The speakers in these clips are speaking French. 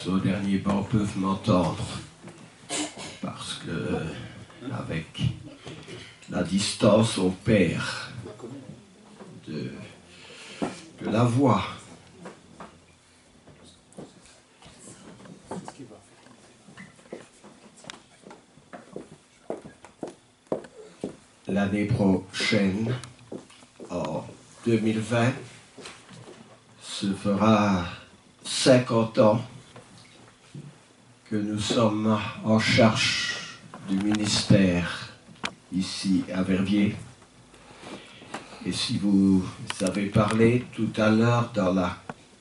Au dernier banc peuvent m'entendre parce que avec la distance on perd de la voix. L'année prochaine, en 2020, se fera 50 ans que nous sommes en charge du ministère ici à Verviers. Et si vous avez parlé tout à l'heure dans la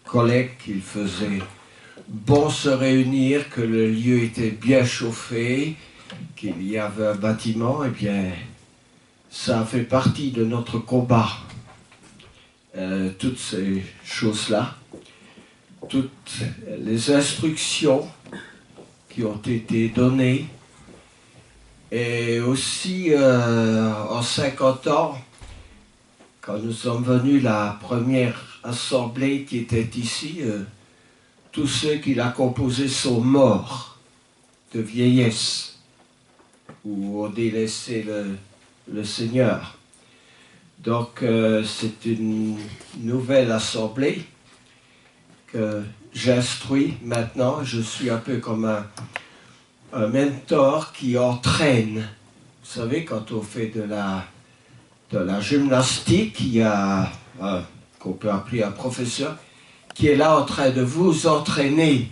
collecte qu'il faisait bon se réunir, que le lieu était bien chauffé, qu'il y avait un bâtiment, eh bien, ça fait partie de notre combat. Toutes ces choses-là, toutes les instructions qui ont été données, et aussi en 50 ans, quand nous sommes venus, la première assemblée qui était ici, tous ceux qui la composaient sont morts de vieillesse ou ont délaissé le Seigneur. Donc c'est une nouvelle assemblée que j'instruis maintenant. Je suis un peu comme un mentor qui entraîne. Vous savez, quand on fait de la gymnastique, il y a qu'on peut appeler un professeur qui est là en train de vous entraîner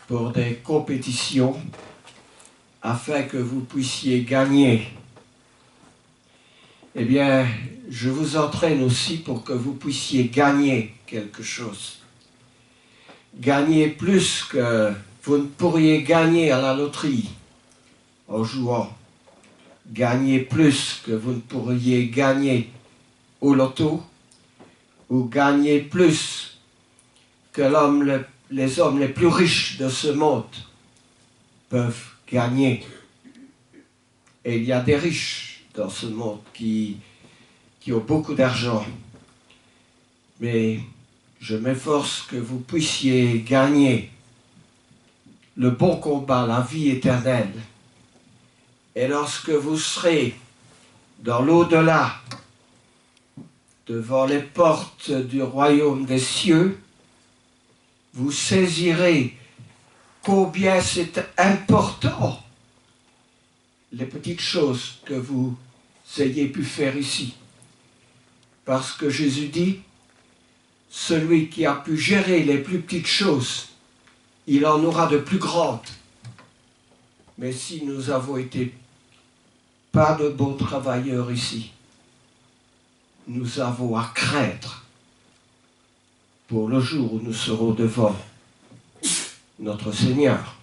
pour des compétitions afin que vous puissiez gagner. Eh bien, je vous entraîne aussi pour que vous puissiez gagner quelque chose. Gagner plus que vous ne pourriez gagner à la loterie en jouant. Gagner plus que vous ne pourriez gagner au loto, ou gagner plus que les hommes les plus riches de ce monde peuvent gagner. Et il y a des riches dans ce monde qui ont beaucoup d'argent. Mais je m'efforce que vous puissiez gagner le bon combat, la vie éternelle. Et lorsque vous serez dans l'au-delà, devant les portes du royaume des cieux, vous saisirez combien c'est important les petites choses que vous ayez pu faire ici. Parce que Jésus dit, celui qui a pu gérer les plus petites choses, il en aura de plus grandes. Mais si nous avons été pas de bons travailleurs ici, nous avons à craindre pour le jour où nous serons devant notre Seigneur.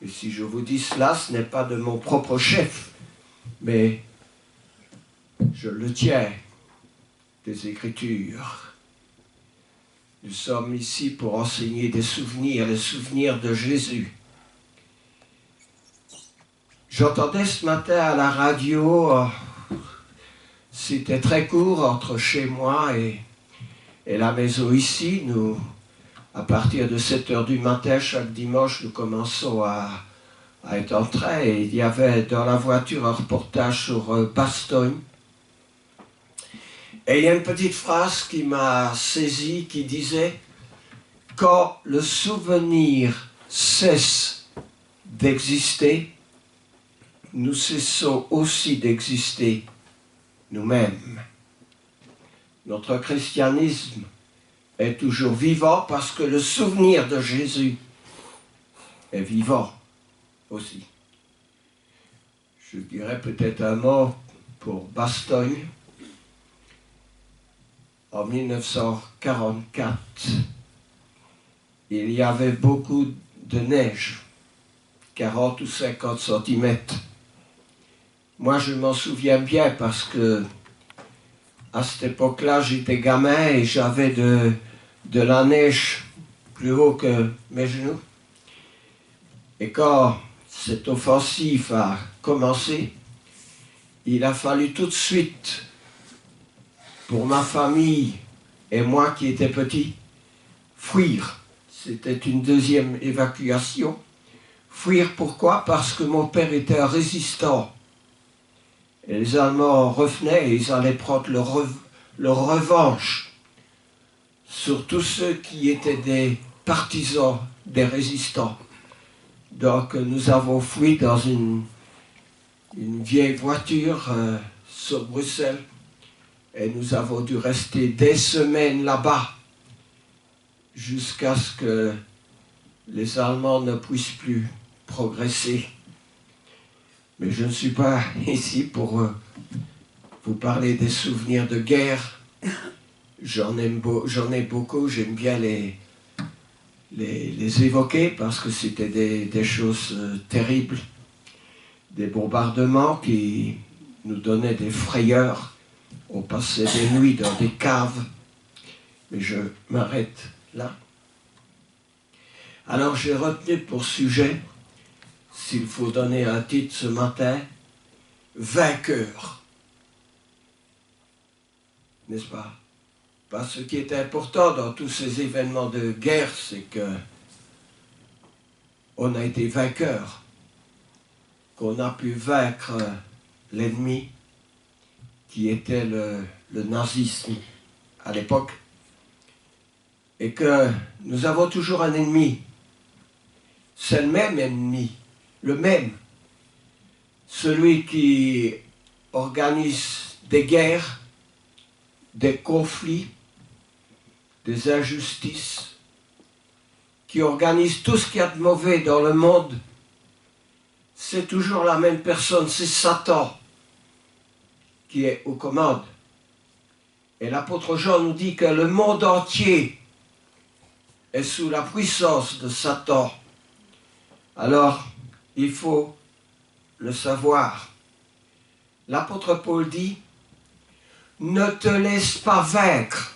Et si je vous dis cela, ce n'est pas de mon propre chef, mais je le tiens des Écritures. Nous sommes ici pour enseigner des souvenirs, les souvenirs de Jésus. J'entendais ce matin à la radio, c'était très court entre chez moi et la maison ici. Nous, à partir de 7 heures du matin, chaque dimanche, nous commençons à être en train. Et il y avait dans la voiture un reportage sur Bastogne. Et il y a une petite phrase qui m'a saisi, qui disait « Quand le souvenir cesse d'exister, nous cessons aussi d'exister nous-mêmes. » Notre christianisme est toujours vivant parce que le souvenir de Jésus est vivant aussi. Je dirais peut-être un mot pour Bastogne. En 1944, il y avait beaucoup de neige, 40 ou 50 cm. Moi, je m'en souviens bien parce que à cette époque-là, j'étais gamin et j'avais de la neige plus haut que mes genoux. Et quand cette offensive a commencé, il a fallu tout de suite, pour ma famille et moi qui étais petit, fuir C'était une deuxième évacuation. Fuir, pourquoi? Parce que mon père était un résistant. Et les Allemands revenaient et ils allaient prendre leur revanche sur tous ceux qui étaient des partisans, des résistants. Donc nous avons fui dans une vieille voiture sur Bruxelles et nous avons dû rester des semaines là-bas jusqu'à ce que les Allemands ne puissent plus progresser. Mais je ne suis pas ici pour vous parler des souvenirs de guerre. J'en ai beaucoup, j'aime bien les évoquer parce que c'était des choses terribles. Des bombardements qui nous donnaient des frayeurs. On passait des nuits dans des caves. Mais je m'arrête là. Alors j'ai retenu pour sujet, s'il faut donner un titre ce matin, vainqueur. N'est-ce pas? Parce que ce qui est important dans tous ces événements de guerre, c'est que on a été vainqueur, qu'on a pu vaincre l'ennemi qui était le nazisme à l'époque, et que nous avons toujours un ennemi. C'est le même ennemi, le même. Celui qui organise des guerres, des conflits, des injustices, qui organise tout ce qu'il y a de mauvais dans le monde. C'est toujours la même personne, c'est Satan qui est aux commandes. Et l'apôtre Jean nous dit que le monde entier est sous la puissance de Satan. Alors, il faut le savoir. L'apôtre Paul dit, ne te laisse pas vaincre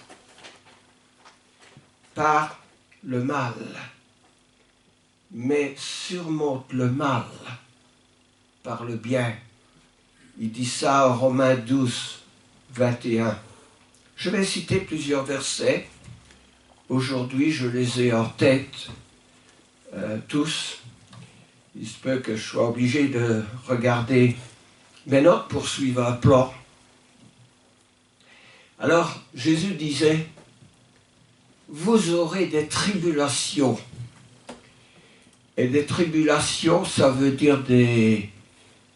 par le mal, mais surmonte le mal par le bien. Il dit ça en Romains 12, 21. Je vais citer plusieurs versets. Aujourd'hui, je les ai en tête tous. Il se peut que je sois obligé de regarder mes notes pour suivre un plan. Alors, Jésus disait, vous aurez des tribulations. Et des tribulations, ça veut dire des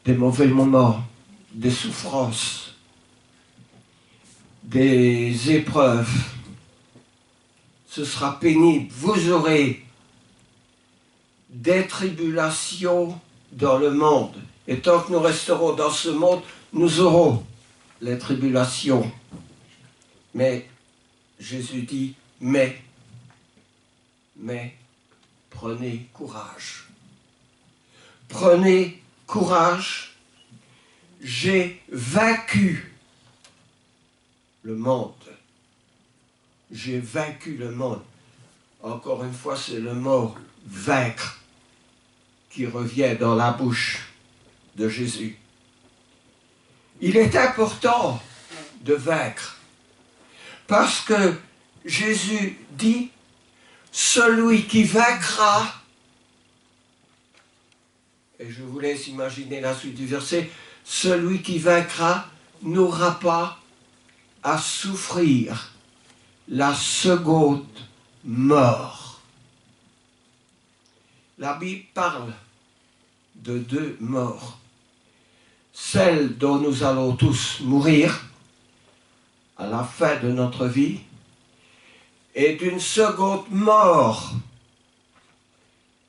mauvais moments, des souffrances, des épreuves. Ce sera pénible. Vous aurez des tribulations dans le monde. Et tant que nous resterons dans ce monde, nous aurons les tribulations. Mais Jésus dit, mais prenez courage. Prenez courage. J'ai vaincu le monde. J'ai vaincu le monde. Encore une fois, c'est le mot vaincre qui revient dans la bouche de Jésus. Il est important de vaincre parce que Jésus dit, celui qui vaincra, et je vous laisse imaginer la suite du verset, celui qui vaincra n'aura pas à souffrir la seconde mort. La Bible parle de deux morts. Celle dont nous allons tous mourir à la fin de notre vie et d'une seconde mort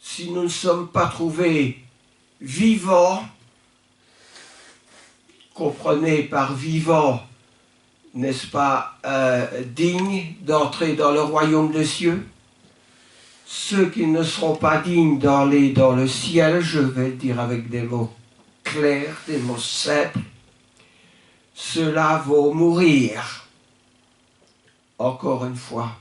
si nous ne sommes pas trouvés vivants. Comprenez par vivant, n'est-ce pas, dignes d'entrer dans le royaume des cieux. Ceux qui ne seront pas dignes d'aller dans le ciel, je vais le dire avec des mots clairs, des mots simples, ceux-là vont mourir. Encore une fois,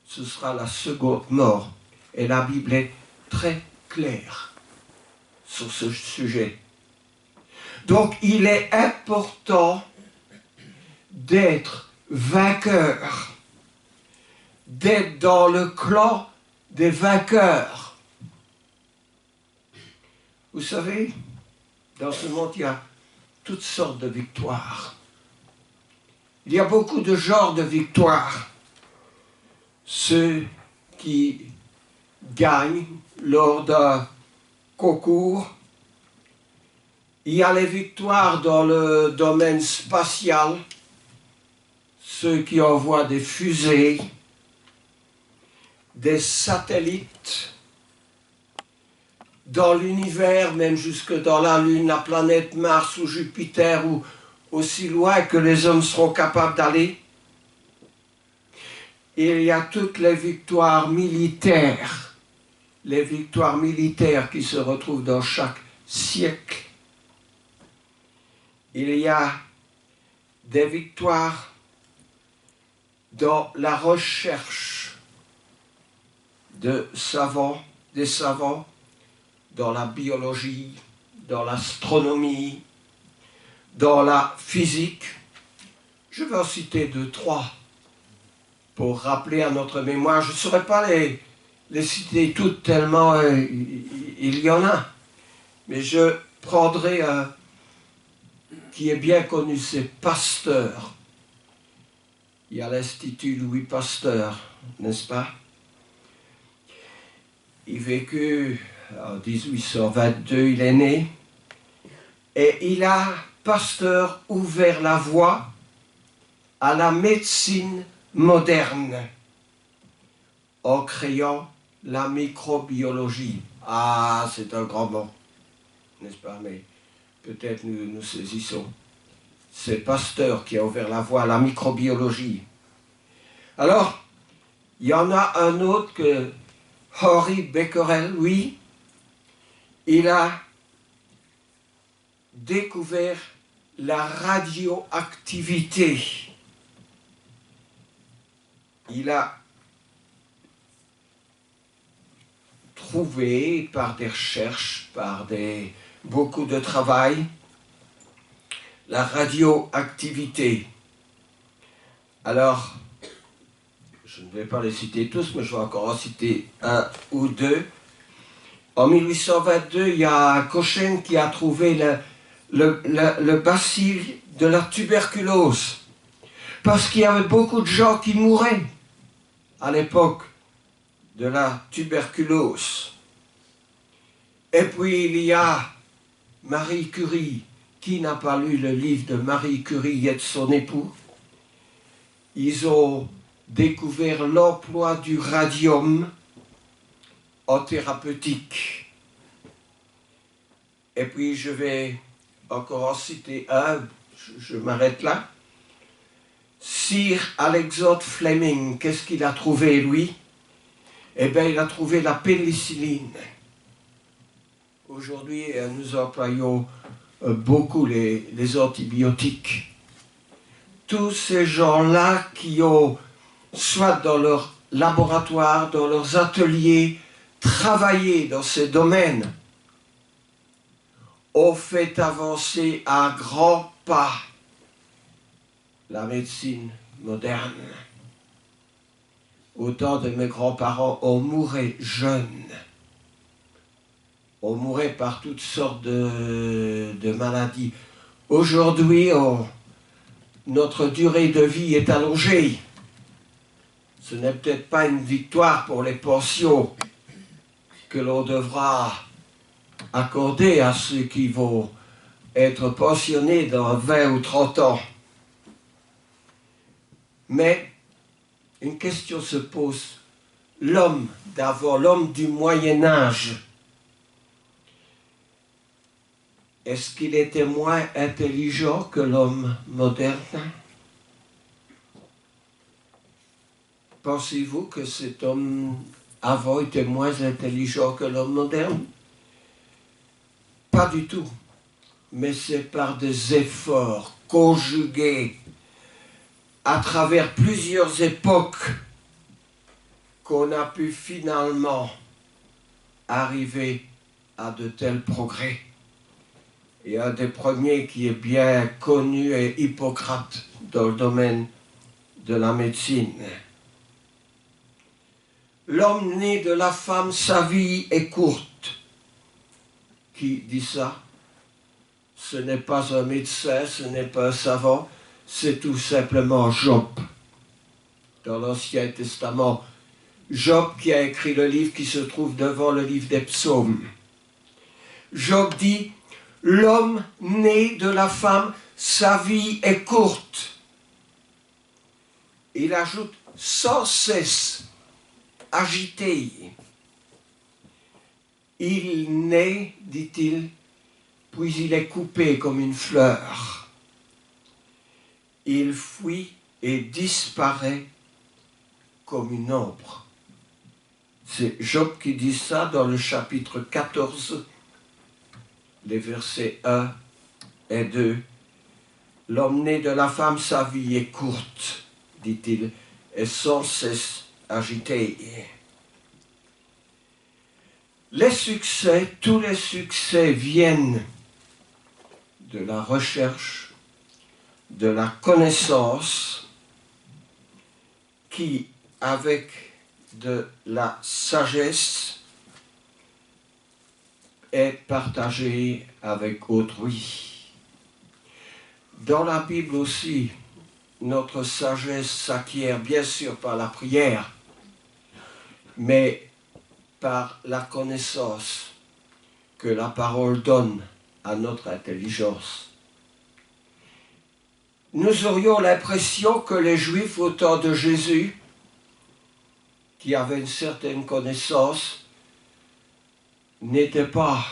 ce sera la seconde mort. Et la Bible est très claire sur ce sujet. Donc il est important d'être vainqueur, d'être dans le clan des vainqueurs. Vous savez, dans ce monde, il y a toutes sortes de victoires. Il y a beaucoup de genres de victoires. Ceux qui gagnent lors d'un concours. Il y a les victoires dans le domaine spatial, ceux qui envoient des fusées, des satellites, dans l'univers, même jusque dans la Lune, la planète Mars ou Jupiter, ou aussi loin que les hommes seront capables d'aller. Il y a toutes les victoires militaires qui se retrouvent dans chaque siècle. Il y a des victoires dans la recherche des savants, dans la biologie, dans l'astronomie, dans la physique. Je vais en citer 2, 3 pour rappeler à notre mémoire. Je ne saurais pas les citer toutes tellement il y en a. Mais je prendrai un qui est bien connu, c'est Pasteur. Il y a l'Institut Louis Pasteur, n'est-ce pas? Il vécut en 1822, il est né. Et il a, Pasteur, ouvert la voie à la médecine moderne en créant la microbiologie. Ah, c'est un grand mot, n'est-ce pas? Mais peut-être nous saisissons. C'est Pasteur qui a ouvert la voie à la microbiologie. Alors, il y en a un autre que Henri Becquerel, oui, il a découvert la radioactivité. Il a trouvé par des recherches, beaucoup de travail, la radioactivité. Alors, je ne vais pas les citer tous, mais je vais encore en citer 1 ou 2. En 1822, il y a Cochrane qui a trouvé le bacille de la tuberculose. Parce qu'il y avait beaucoup de gens qui mouraient à l'époque de la tuberculose. Et puis il y a Marie Curie. Qui n'a pas lu le livre de Marie Curie et de son époux? Ils ont découvert l'emploi du radium en thérapeutique. Et puis je vais encore en citer un, je m'arrête là. Sir Alexander Fleming, qu'est-ce qu'il a trouvé lui? Eh bien, il a trouvé la pénicilline. Aujourd'hui, nous employons beaucoup les antibiotiques. Tous ces gens-là qui ont, soit dans leur laboratoire, dans leurs ateliers, travaillé dans ces domaines, ont fait avancer à grands pas la médecine moderne. Autant de mes grands-parents, on mourait jeunes. On mourait par toutes sortes de maladies. Aujourd'hui, notre durée de vie est allongée. Ce n'est peut-être pas une victoire pour les pensions que l'on devra accorder à ceux qui vont être pensionnés dans 20 ou 30 ans. Mais une question se pose. L'homme d'avant, l'homme du Moyen-Âge, est-ce qu'il était moins intelligent que l'homme moderne? Pensez-vous que cet homme avant était moins intelligent que l'homme moderne? Pas du tout. Mais c'est par des efforts conjugués à travers plusieurs époques qu'on a pu finalement arriver à de tels progrès. Et un des premiers qui est bien connu est Hippocrate dans le domaine de la médecine. L'homme né de la femme, sa vie est courte. Qui dit ça? Ce n'est pas un médecin, ce n'est pas un savant, c'est tout simplement Job. Dans l'Ancien Testament, Job qui a écrit le livre qui se trouve devant le livre des psaumes. Job dit, l'homme né de la femme, sa vie est courte. Il ajoute, sans cesse, agité. Il naît, dit-il, puis il est coupé comme une fleur. Il fuit et disparaît comme une ombre. C'est Job qui dit ça dans le chapitre 14, les versets 1 et 2. L'homme né de la femme, sa vie est courte, dit-il, et sans cesse agité. Les succès, tous les succès viennent de la recherche, de la connaissance, qui, avec de la sagesse, est partagée avec autrui. Dans la Bible aussi, notre sagesse s'acquiert bien sûr par la prière, mais par la connaissance que la parole donne à notre intelligence. Nous aurions l'impression que les Juifs au temps de Jésus, qui avaient une certaine connaissance, n'étaient pas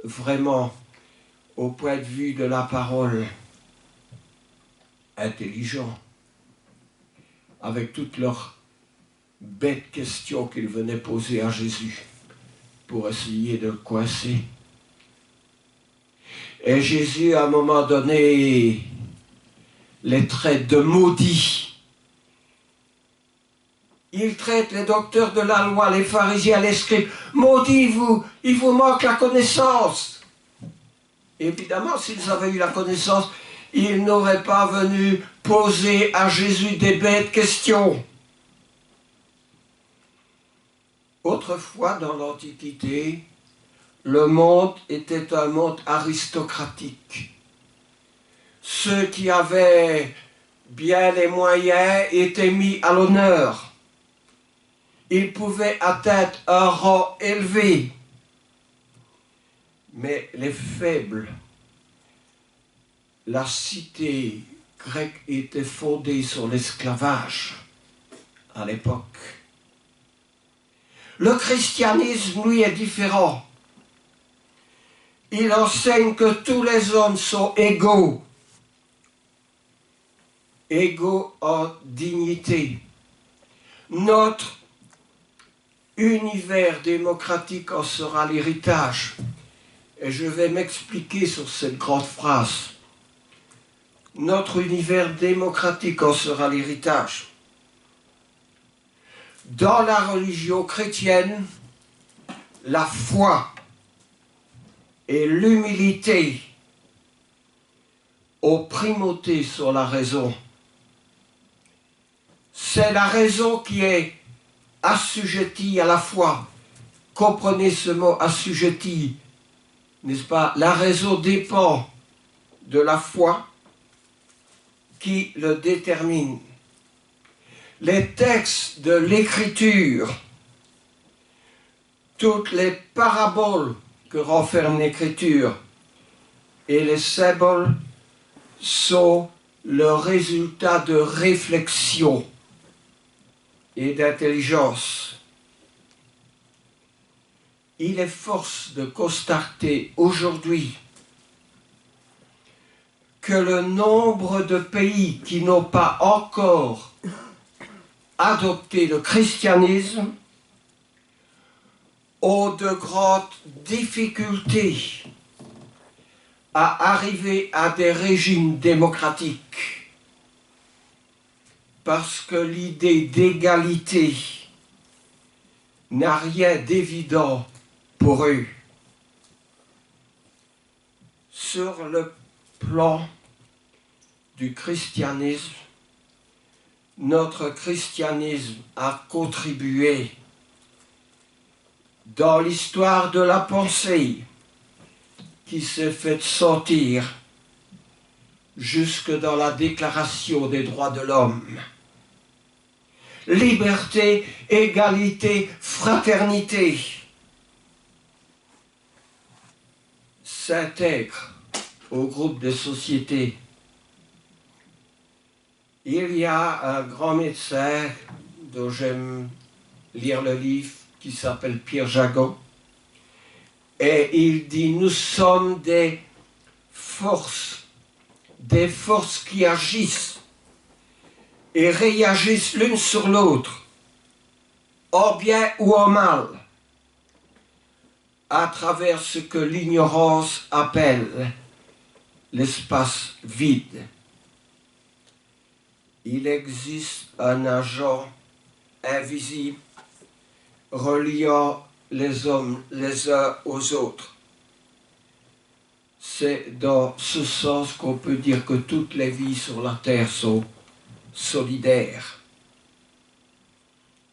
vraiment, au point de vue de la parole, intelligents, avec toutes leurs bêtes questions qu'ils venaient poser à Jésus pour essayer de le coincer. Et Jésus, à un moment donné, les traite de maudits. Il traite les docteurs de la loi, les pharisiens, les scribes. Maudits, vous, il vous manque la connaissance. Évidemment, s'ils avaient eu la connaissance, ils n'auraient pas venu poser à Jésus des bêtes questions. Autrefois, dans l'Antiquité, le monde était un monde aristocratique. Ceux qui avaient bien les moyens étaient mis à l'honneur. Ils pouvaient atteindre un rang élevé. Mais les faibles, la cité grecque était fondée sur l'esclavage à l'époque. Le christianisme, lui, est différent. Il enseigne que tous les hommes sont égaux, égaux en dignité. Notre univers démocratique en sera l'héritage. Et je vais m'expliquer sur cette grande phrase. Notre univers démocratique en sera l'héritage. Dans la religion chrétienne, la foi et l'humilité ont primauté sur la raison. C'est la raison qui est assujettie à la foi. Comprenez ce mot assujetti, n'est-ce pas? La raison dépend de la foi qui le détermine. Les textes de l'Écriture, toutes les paraboles que renferme l'Écriture et les symboles sont le résultat de réflexion et d'intelligence. Il est force de constater aujourd'hui que le nombre de pays qui n'ont pas encore adopté le christianisme ont de grandes difficultés à arriver à des régimes démocratiques parce que l'idée d'égalité n'a rien d'évident pour eux. Sur le plan du christianisme, notre christianisme a contribué dans l'histoire de la pensée qui s'est fait sentir jusque dans la Déclaration des droits de l'homme. Liberté, égalité, fraternité s'intègrent au groupe des sociétés. Il y a un grand médecin dont j'aime lire le livre qui s'appelle Pierre Jagot, et il dit: nous sommes des forces qui agissent et réagissent l'une sur l'autre, en bien ou en mal, à travers ce que l'ignorance appelle l'espace vide. Il existe un agent invisible reliant les hommes les uns aux autres. C'est dans ce sens qu'on peut dire que toutes les vies sur la terre sont solidaires.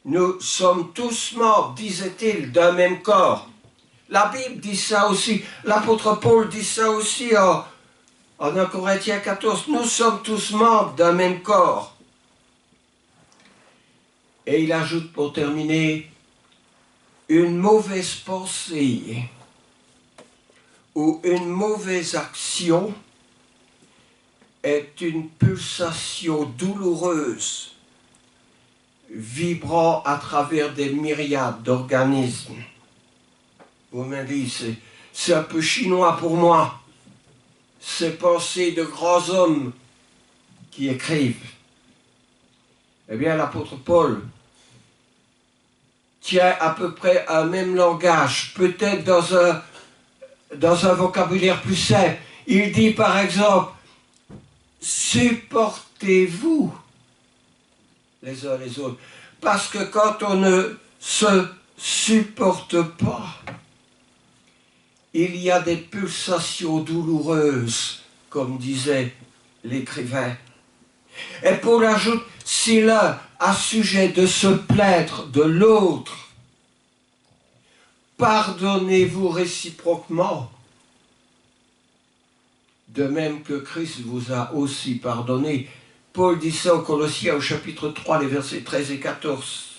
Nous sommes tous membres, disait-il, d'un même corps. La Bible dit ça aussi, l'apôtre Paul dit ça aussi en 1 Corinthiens 14. Nous sommes tous membres d'un même corps. Et il ajoute pour terminer: une mauvaise pensée ou une mauvaise action est une pulsation douloureuse vibrant à travers des myriades d'organismes. Vous me dites, c'est un peu chinois pour moi, ces pensées de grands hommes qui écrivent. Eh bien, l'apôtre Paul tient à peu près un même langage, peut-être dans un vocabulaire plus simple. Il dit par exemple: supportez-vous les uns les autres. Parce que quand on ne se supporte pas, il y a des pulsations douloureuses, comme disait l'écrivain. Et Paul ajoute: si l'un a sujet de se plaindre de l'autre, pardonnez-vous réciproquement, de même que Christ vous a aussi pardonné. Paul dit ça aux Colossiens au chapitre 3, les versets 13 et 14.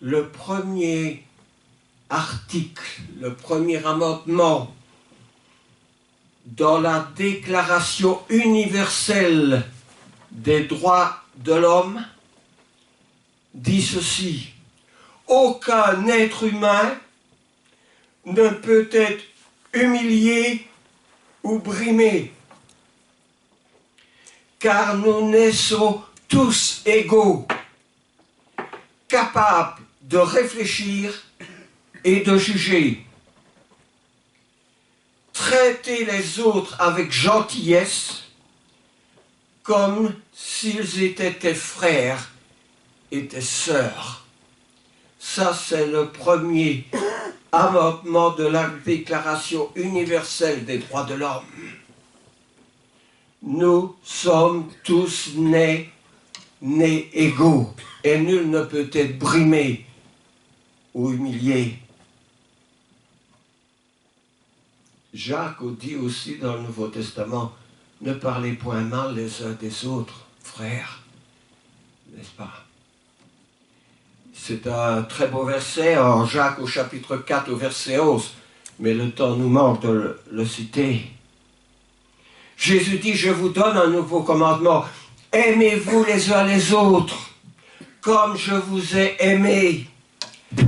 Le premier article, le premier amendement dans la Déclaration universelle des droits de l'homme dit ceci: aucun être humain ne peut être humilié ou brimé, car nous naissons tous égaux, capables de réfléchir et de juger. Traitez les autres avec gentillesse, comme s'ils étaient tes frères et tes sœurs. Ça, c'est le premier amendement de la Déclaration universelle des droits de l'homme. Nous sommes tous nés égaux, et nul ne peut être brimé ou humilié. Jacques dit aussi dans le Nouveau Testament: ne parlez point mal les uns des autres, frères. N'est-ce pas? C'est un très beau verset en Jacques au chapitre 4 au verset 11, mais le temps nous manque de le citer. Jésus dit: je vous donne un nouveau commandement, aimez-vous les uns les autres, comme je vous ai aimé.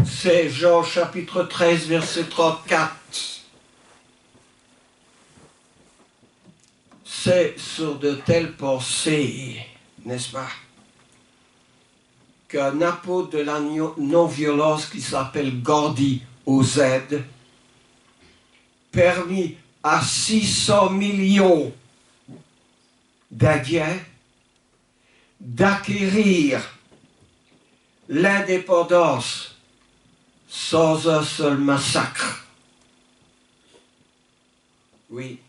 C'est Jean chapitre 13 verset 34. C'est sur de telles pensées, n'est-ce pas, qu'un apôtre de la non-violence qui s'appelle Gandhi, au Z, permis à 600 millions d'Indiens d'acquérir l'indépendance sans un seul massacre. Oui,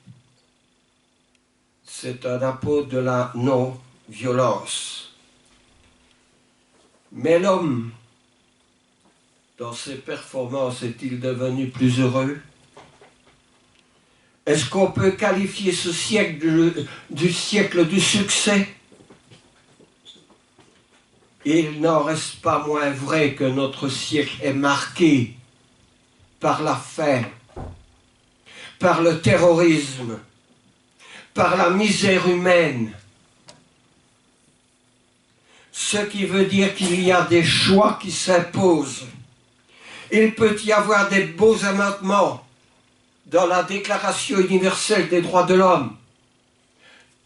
c'est un apôtre de la non-violence. Mais l'homme dans ses performances, est-il devenu plus heureux? Est-ce qu'on peut qualifier ce siècle du siècle du succès? Il n'en reste pas moins vrai que notre siècle est marqué par la faim, par le terrorisme, par la misère humaine. Ce qui veut dire qu'il y a des choix qui s'imposent. Il peut y avoir des beaux amendements dans la Déclaration universelle des droits de l'homme.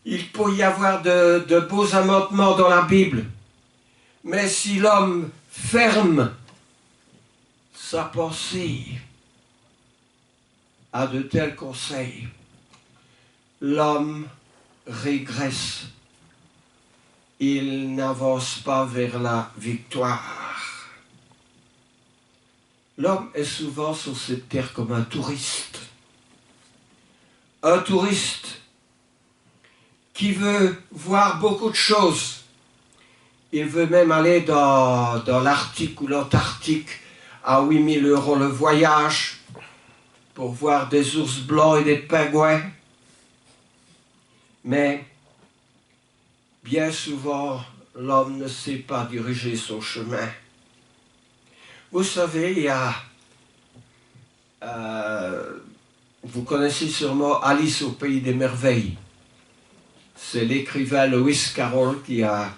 Il peut y avoir de beaux amendements dans la Bible. Mais si l'homme ferme sa pensée à de tels conseils, l'homme régresse. Il n'avance pas vers la victoire. L'homme est souvent sur cette terre comme un touriste. Un touriste qui veut voir beaucoup de choses. Il veut même aller dans l'Arctique ou l'Antarctique à 8 000 € le voyage pour voir des ours blancs et des pingouins. Mais bien souvent, l'homme ne sait pas diriger son chemin. Vous savez, il y a... vous connaissez sûrement Alice au pays des merveilles. C'est l'écrivain Lewis Carroll qui a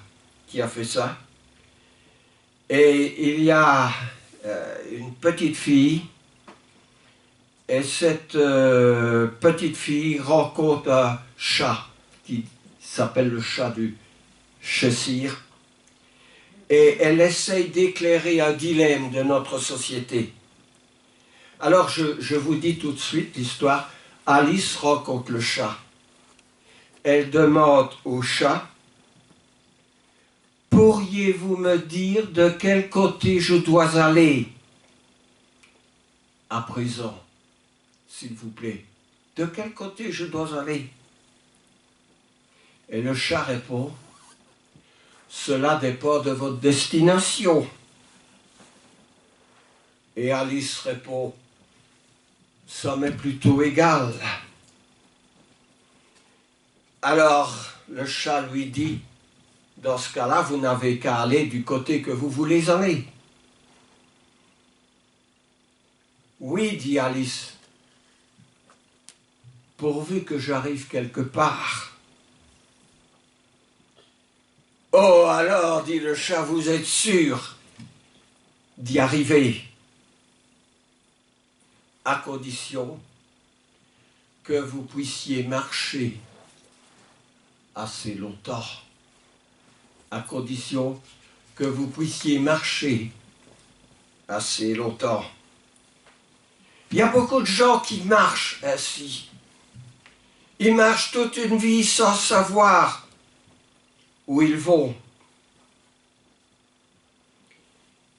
fait ça. Et il y a une petite fille, et cette petite fille rencontre un chat qui s'appelle le chat du Cheshire, et elle essaye d'éclairer un dilemme de notre société. Alors je vous dis tout de suite l'histoire. Alice rencontre le chat. Elle demande au chat: pourriez-vous me dire de quel côté je dois aller à présent, s'il vous plaît? De quel côté je dois aller? Et le chat répond: cela dépend de votre destination. Et Alice répond: ça m'est plutôt égal. Alors le chat lui dit: dans ce cas-là, vous n'avez qu'à aller du côté que vous voulez aller. Oui, dit Alice, pourvu que j'arrive quelque part. Oh, alors, dit le chat, vous êtes sûr d'y arriver, à condition que vous puissiez marcher assez longtemps. À condition que vous puissiez marcher assez longtemps. Il y a beaucoup de gens qui marchent ainsi. Ils marchent toute une vie sans savoir où ils vont.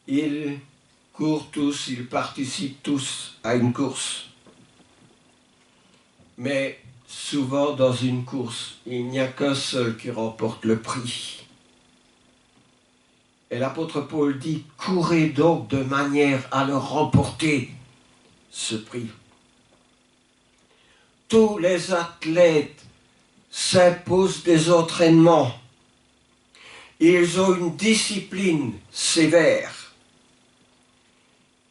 Ils courent tous, ils participent tous à une course. Mais souvent dans une course, il n'y a qu'un seul qui remporte le prix. Et l'apôtre Paul dit: courez donc de manière à le remporter, ce prix. Tous les athlètes s'imposent des entraînements. Ils ont une discipline sévère.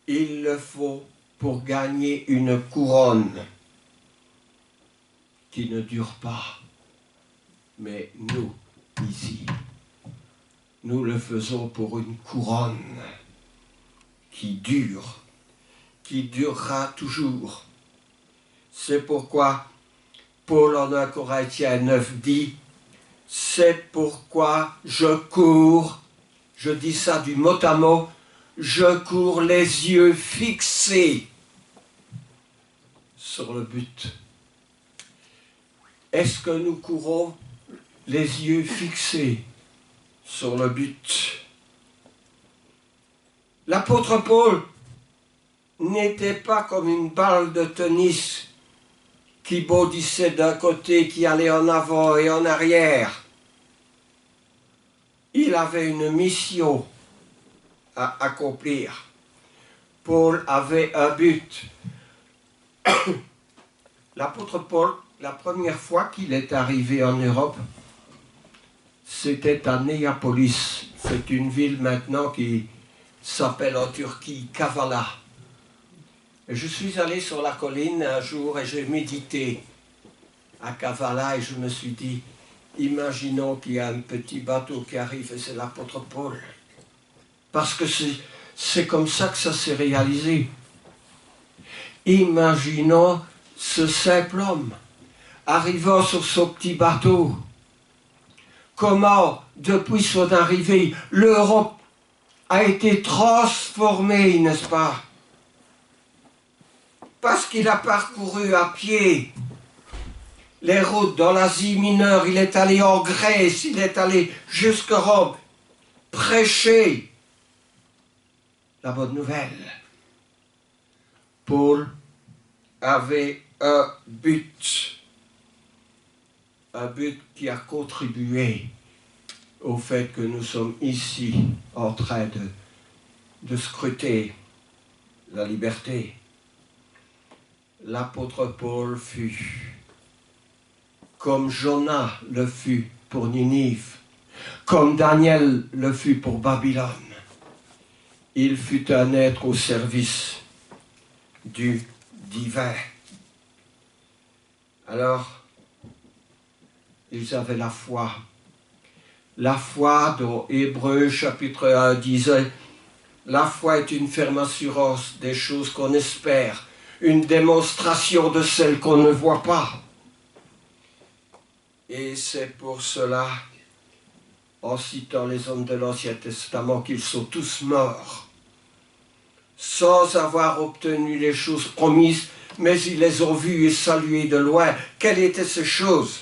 Il le faut pour gagner une couronne qui ne dure pas. Mais nous, ici, nous le faisons pour une couronne qui dure, qui durera toujours. C'est pourquoi Paul en 1 Corinthiens 9 dit: c'est pourquoi je cours, je dis ça du mot à mot, je cours les yeux fixés sur le but. Est-ce que nous courons les yeux fixés sur le but? L'apôtre Paul n'était pas comme une balle de tennis qui bondissait d'un côté, qui allait en avant et en arrière. Il avait une mission à accomplir. Paul avait un but. L'apôtre Paul, la première fois qu'il est arrivé en Europe, c'était à Néapolis. C'est une ville maintenant qui s'appelle en Turquie Kavala. Et je suis allé sur la colline un jour et j'ai médité à Kavala et je me suis dit, imaginons qu'il y a un petit bateau qui arrive et c'est l'apôtre Paul. Parce que c'est comme ça que ça s'est réalisé. Imaginons ce simple homme arrivant sur son petit bateau. Comment, depuis son arrivée, l'Europe a été transformée, n'est-ce pas? Parce qu'il a parcouru à pied les routes dans l'Asie mineure, il est allé en Grèce, il est allé jusqu'à Rome, prêcher la bonne nouvelle. Paul avait un but qui a contribué au fait que nous sommes ici en train de scruter la liberté. L'apôtre Paul fut, comme Jonas le fut pour Ninive, comme Daniel le fut pour Babylone. Il fut un être au service du divin. Alors, ils avaient la foi. La foi dont Hébreux chapitre 1 disait, la foi est une ferme assurance des choses qu'on espère, une démonstration de celles qu'on ne voit pas. Et c'est pour cela, en citant les hommes de l'Ancien Testament, qu'ils sont tous morts, sans avoir obtenu les choses promises, mais ils les ont vues et saluées de loin. Quelles étaient ces choses?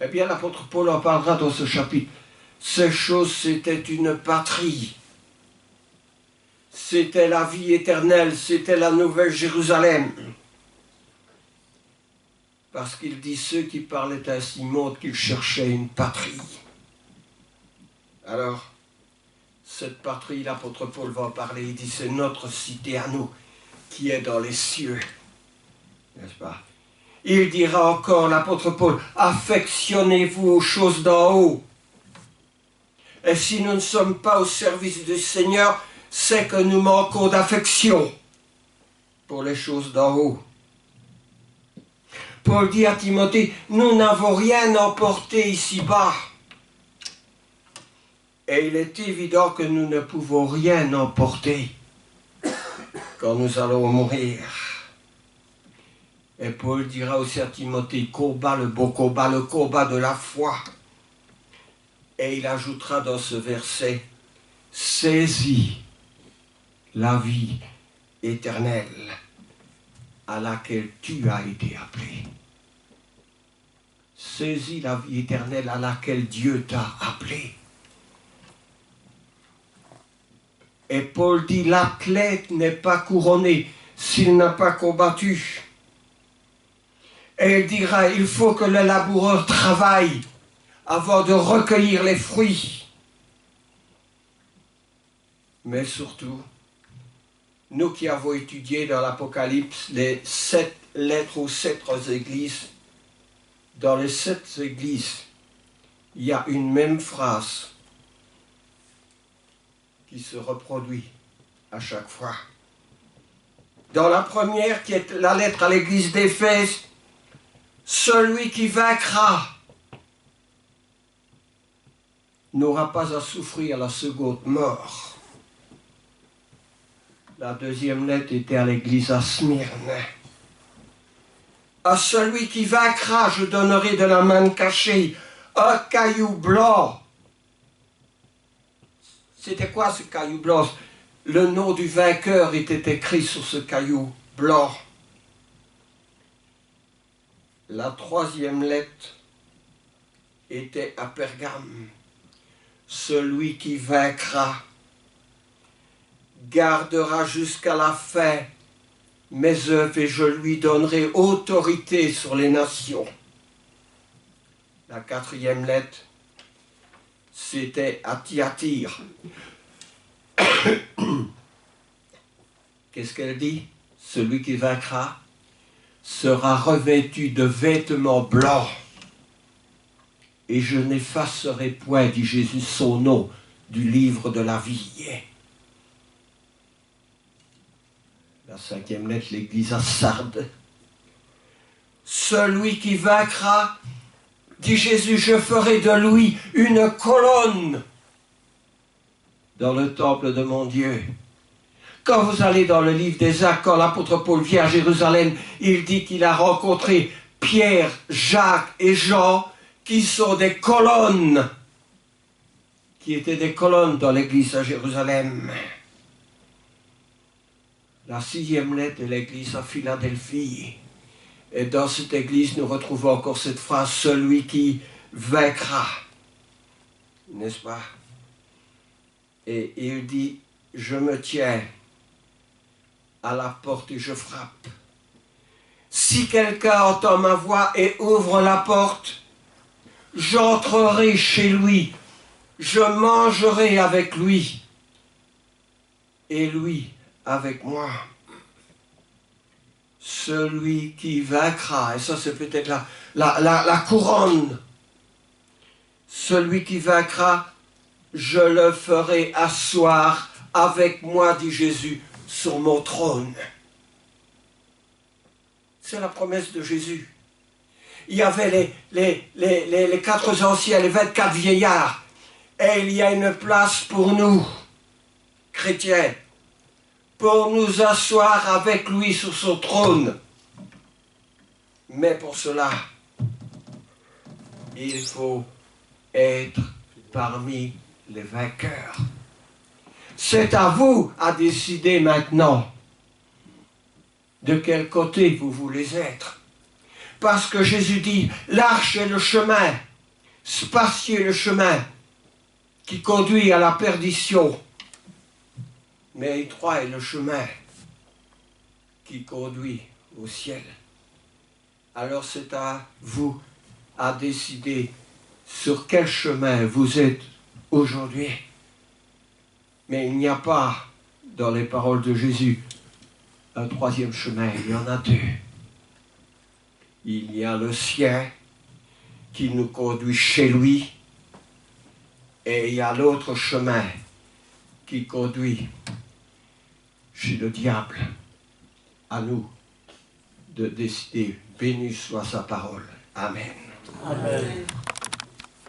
Eh bien, l'apôtre Paul en parlera dans ce chapitre. Ces choses, c'était une patrie. C'était la vie éternelle, c'était la nouvelle Jérusalem. Parce qu'il dit, ceux qui parlaient ainsi montrent qu'ils cherchaient une patrie. Alors, cette patrie, l'apôtre Paul va en parler, il dit, c'est notre cité à nous, qui est dans les cieux. N'est-ce pas? Il dira encore, l'apôtre Paul, affectionnez-vous aux choses d'en haut. Et si nous ne sommes pas au service du Seigneur, c'est que nous manquons d'affection pour les choses d'en haut. Paul dit à Timothée, nous n'avons rien emporté ici-bas. Et il est évident que nous ne pouvons rien emporter quand nous allons mourir. Et Paul dira aussi à Timothée, combat le beau combat, le combat de la foi. Et il ajoutera dans ce verset, saisis la vie éternelle à laquelle tu as été appelé. Saisis la vie éternelle à laquelle Dieu t'a appelé. Et Paul dit, l'athlète n'est pas couronné s'il n'a pas combattu. Et il dira, il faut que le laboureur travaille avant de recueillir les fruits. Mais surtout, nous qui avons étudié dans l'Apocalypse les 7 lettres aux 7 églises, dans les 7 églises, il y a une même phrase qui se reproduit à chaque fois. Dans la première, qui est la lettre à l'église d'Éphèse, celui qui vaincra n'aura pas à souffrir la seconde mort. La deuxième lettre était à l'église à Smyrne. À celui qui vaincra, je donnerai de la manne cachée un caillou blanc. C'était quoi ce caillou blanc? Le nom du vainqueur était écrit sur ce caillou blanc. La troisième lettre était à Pergame. Celui qui vaincra gardera jusqu'à la fin mes œuvres et je lui donnerai autorité sur les nations. La quatrième lettre, c'était à Thyatire. qu'est-ce qu'elle dit? Celui qui vaincra sera revêtu de vêtements blancs. Et je n'effacerai point, dit Jésus, son nom du livre de la vie. La 5e lettre, l'église à Sardes. Celui qui vaincra, dit Jésus, je ferai de lui une colonne dans le temple de mon Dieu. Quand vous allez dans le livre des Actes, quand l'apôtre Paul vient à Jérusalem, il dit qu'il a rencontré Pierre, Jacques et Jean, qui sont des colonnes, qui étaient des colonnes dans l'église à Jérusalem. La 6e lettre de l'église à Philadelphie. Et dans cette église, nous retrouvons encore cette phrase, celui qui vaincra. N'est-ce pas? Et il dit, je me tiens à la porte et je frappe. Si quelqu'un entend ma voix et ouvre la porte, j'entrerai chez lui, je mangerai avec lui, et lui avec moi. Celui qui vaincra, et ça c'est peut-être la couronne, celui qui vaincra, je le ferai asseoir avec moi, dit Jésus, sur mon trône. C'est la promesse de Jésus. Il y avait les 4 anciens, les 24 vieillards, et il y a une place pour nous, chrétiens, pour nous asseoir avec lui sur son trône. Mais pour cela, il faut être parmi les vainqueurs. C'est à vous à décider maintenant de quel côté vous voulez être. Parce que Jésus dit, l'arche est le chemin, spacieux le chemin qui conduit à la perdition, mais étroit est le chemin qui conduit au ciel. Alors c'est à vous à décider sur quel chemin vous êtes aujourd'hui. Mais il n'y a pas, dans les paroles de Jésus, un 3e chemin, il y en a 2. Il y a le sien qui nous conduit chez lui, et il y a l'autre chemin qui conduit chez le diable. À nous de décider. Béni soit sa parole. Amen. Amen.